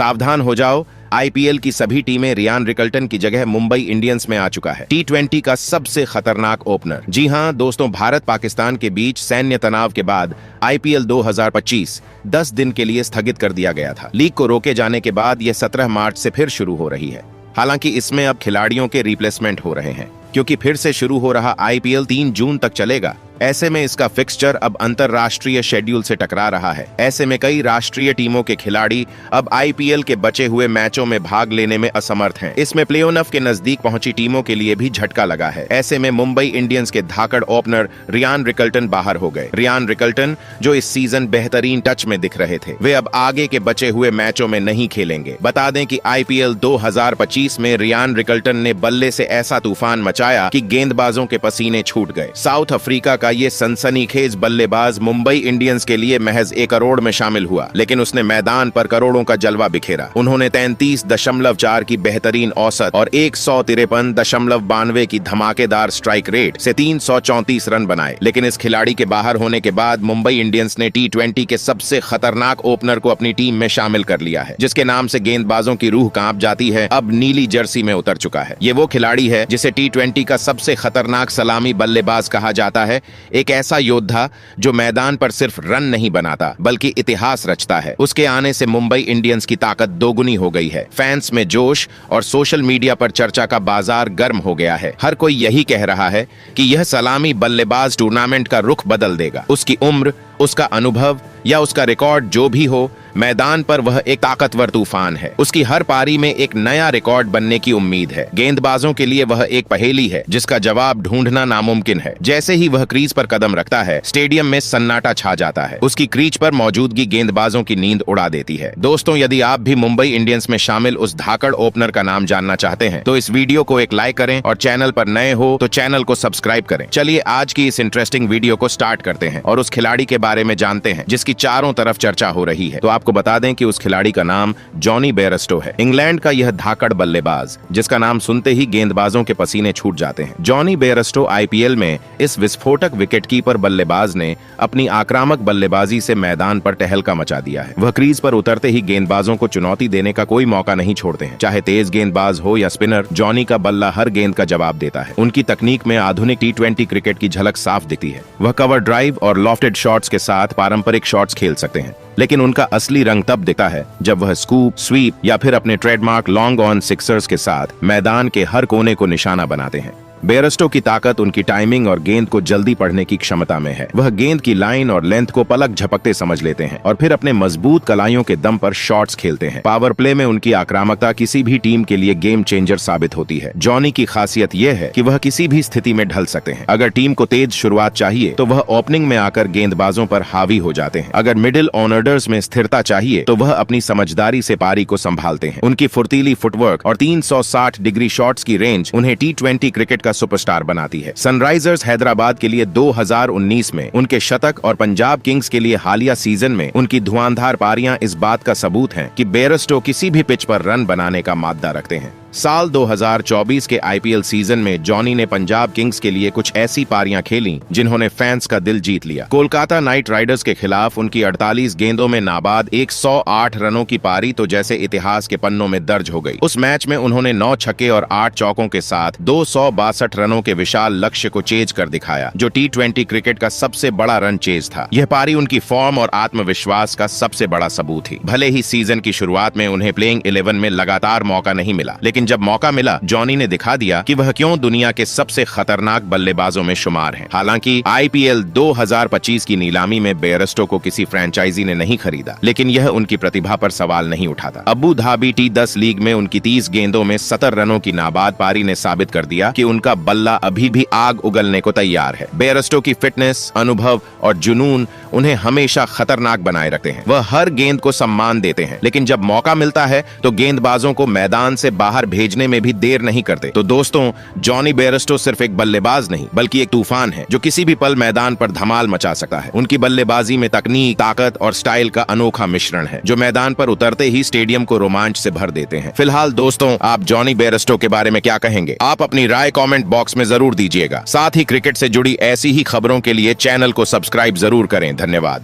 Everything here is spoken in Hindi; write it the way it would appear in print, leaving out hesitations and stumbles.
सावधान हो जाओ, आईपीएल की सभी टीमें रियान रिकल्टन की जगह मुंबई इंडियंस में आ चुका है। टी20 का सबसे खतरनाक ओपनर। जी हां दोस्तों, भारत पाकिस्तान के बीच सैन्य तनाव के बाद आईपीएल 2025 10 दिन के लिए स्थगित कर दिया गया था। लीग को रोके जाने के बाद यह 17 मार्च से फिर शुरू हो रही है। हालांकि इसमें अब खिलाड़ियों के रिप्लेसमेंट हो रहे हैं, क्योंकि फिर से शुरू हो रहा आईपीएल 3 जून तक चलेगा। ऐसे में इसका फिक्सचर अब अंतरराष्ट्रीय शेड्यूल से टकरा रहा है। ऐसे में कई राष्ट्रीय टीमों के खिलाड़ी अब आईपीएल के बचे हुए मैचों में भाग लेने में असमर्थ हैं। इसमें प्ले-ऑफ के नजदीक पहुंची टीमों के लिए भी झटका लगा है। ऐसे में मुंबई इंडियंस के धाकड़ ओपनर रियान रिकल्टन बाहर हो गए। रियान रिकल्टन, जो इस सीजन बेहतरीन टच में दिख रहे थे, वे अब आगे के बचे हुए मैचों में नहीं खेलेंगे। बता दें कि आईपीएल 2025 में रियान रिकल्टन ने बल्ले से ऐसा तूफान मचाया कि गेंदबाजों के पसीने छूट गए। साउथ अफ्रीका का ये सनसनीखेज बल्लेबाज मुंबई इंडियंस के लिए महज 1 करोड़ में शामिल हुआ, लेकिन उसने मैदान पर करोड़ों का जलवा बिखेरा। उन्होंने 33.4 की बेहतरीन औसत और 153.92 की धमाकेदार स्ट्राइक रेट से 334 रन बनाए। लेकिन इस खिलाड़ी के बाहर होने के बाद मुंबई इंडियंस ने टी20 के सबसे खतरनाक ओपनर को अपनी टीम में शामिल कर लिया है, जिसके नाम से गेंदबाजों की रूह कांप जाती है। अब नीली जर्सी में उतर चुका है। ये वो खिलाड़ी है जिसे टी20 का सबसे खतरनाक सलामी बल्लेबाज कहा जाता है। एक ऐसा योद्धा जो मैदान पर सिर्फ रन नहीं बनाता, बल्कि इतिहास रचता है। उसके आने से मुंबई इंडियंस की ताकत दोगुनी हो गई है। फैंस में जोश और सोशल मीडिया पर चर्चा का बाजार गर्म हो गया है। हर कोई यही कह रहा है कि यह सलामी बल्लेबाज टूर्नामेंट का रुख बदल देगा। उसकी उम्र, उसका अनुभव या उसका रिकॉर्ड जो भी हो, मैदान पर वह एक ताकतवर तूफान है। उसकी हर पारी में एक नया रिकॉर्ड बनने की उम्मीद है। गेंदबाजों के लिए वह एक पहेली है जिसका जवाब ढूंढना नामुमकिन है। जैसे ही वह क्रीज पर कदम रखता है, स्टेडियम में सन्नाटा छा जाता है। उसकी क्रीज पर मौजूदगी गेंदबाजों की नींद उड़ा देती है। दोस्तों, यदि आप भी मुंबई इंडियंस में शामिल उस धाकड़ ओपनर का नाम जानना चाहते हैं तो इस वीडियो को एक लाइक करें और चैनल पर नए हो तो चैनल को सब्सक्राइब करें। चलिए आज की इस इंटरेस्टिंग वीडियो को स्टार्ट करते हैं और उस खिलाड़ी के बारे में जानते हैं जिसकी चारों तरफ चर्चा हो रही है। तो आपको बता दें कि उस खिलाड़ी का नाम जॉनी बेयरस्टो है। इंग्लैंड का यह धाकड़ बल्लेबाज, जिसका नाम सुनते ही गेंदबाजों के पसीने छूट जाते हैं। जॉनी बेयरस्टो आईपीएल में इस विस्फोटक विकेटकीपर बल्लेबाज ने अपनी आक्रामक बल्लेबाजी से मैदान पर टहलका मचा दिया है। वह क्रीज पर उतरते ही गेंदबाजों को चुनौती देने का कोई मौका नहीं छोड़ते हैं। चाहे तेज गेंदबाज हो या स्पिनर, जॉनी का बल्ला हर गेंद का जवाब देता है। उनकी तकनीक में आधुनिक टी20 क्रिकेट की झलक साफ दिखती है। वह कवर ड्राइव और लॉफ्टेड शॉट्स के साथ पारंपरिक शॉट्स खेल सकते हैं, लेकिन उनका असली रंग तब दिखता है जब वह स्कूप, स्वीप या फिर अपने ट्रेडमार्क लॉन्ग ऑन सिक्सर्स के साथ मैदान के हर कोने को निशाना बनाते हैं। बेयरस्टो की ताकत उनकी टाइमिंग और गेंद को जल्दी पढ़ने की क्षमता में है। वह गेंद की लाइन और लेंथ को पलक झपकते समझ लेते हैं और फिर अपने मजबूत कलाइयों के दम पर शॉट्स खेलते हैं। पावर प्ले में उनकी आक्रामकता किसी भी टीम के लिए गेम चेंजर साबित होती है। जॉनी की खासियत यह है कि वह किसी भी स्थिति में ढल सकते हैं। अगर टीम को तेज शुरुआत चाहिए तो वह ओपनिंग में आकर गेंदबाजों पर हावी हो जाते हैं। अगर मिडिल ऑर्डर्स में स्थिरता चाहिए तो वह अपनी समझदारी से पारी को संभालते हैं। उनकी फुर्तीली फुटवर्क और 360 डिग्री शॉट्स की रेंज उन्हें टी20 क्रिकेट का सुपरस्टार बनाती है। सनराइजर्स हैदराबाद के लिए 2019 में उनके शतक और पंजाब किंग्स के लिए हालिया सीजन में उनकी धुआंधार पारियां इस बात का सबूत हैं कि बेयरस्टो किसी भी पिच पर रन बनाने का माद्दा रखते हैं। साल 2024 के आईपीएल सीजन में जॉनी ने पंजाब किंग्स के लिए कुछ ऐसी पारियां खेली जिन्होंने फैंस का दिल जीत लिया। कोलकाता नाइट राइडर्स के खिलाफ उनकी 48 गेंदों में नाबाद 108 रनों की पारी तो जैसे इतिहास के पन्नों में दर्ज हो गई। उस मैच में उन्होंने 9 छक्के और 8 चौकों के साथ 262 रनों के विशाल लक्ष्य को चेज कर दिखाया, जो टी20 क्रिकेट का सबसे बड़ा रन चेज था। यह पारी उनकी फॉर्म और आत्मविश्वास का सबसे बड़ा सबूत थी। भले ही सीजन की शुरुआत में उन्हें प्लेइंग 11 में लगातार मौका नहीं मिला, लेकिन जब मौका मिला, जॉनी ने दिखा दिया कि वह क्यों दुनिया के सबसे खतरनाक बल्लेबाजों में शुमार हैं। हालांकि आईपीएल 2025 की नीलामी में बेयरस्टो को किसी फ्रेंचाइजी ने नहीं खरीदा, लेकिन यह उनकी प्रतिभा पर सवाल नहीं उठाता। अबू धाबी टी10 लीग में उनकी 30 गेंदों में 70 रनों की नाबाद पारी ने साबित कर दिया कि उनका बल्ला अभी भी आग उगलने को तैयार है। बेयरस्टो की फिटनेस, अनुभव और जुनून उन्हें हमेशा खतरनाक बनाए रखते हैं। वह हर गेंद को सम्मान देते हैं, लेकिन जब मौका मिलता है तो गेंदबाजों को मैदान से बाहर भेजने में भी देर नहीं करते। तो दोस्तों, जॉनी बेयरस्टो सिर्फ एक बल्लेबाज नहीं बल्कि एक तूफान है जो किसी भी पल मैदान पर धमाल मचा सकता है। उनकी बल्लेबाजी में तकनीक, ताकत और स्टाइल का अनोखा मिश्रण है जो मैदान पर उतरते ही स्टेडियम को रोमांच से भर देते हैं। फिलहाल दोस्तों, आप जॉनी बेयरस्टो के बारे में क्या कहेंगे? आप अपनी राय कमेंट बॉक्स में जरूर दीजिएगा। साथ ही क्रिकेट से जुड़ी ऐसी ही खबरों के लिए चैनल को सब्सक्राइब जरूर करें। धन्यवाद।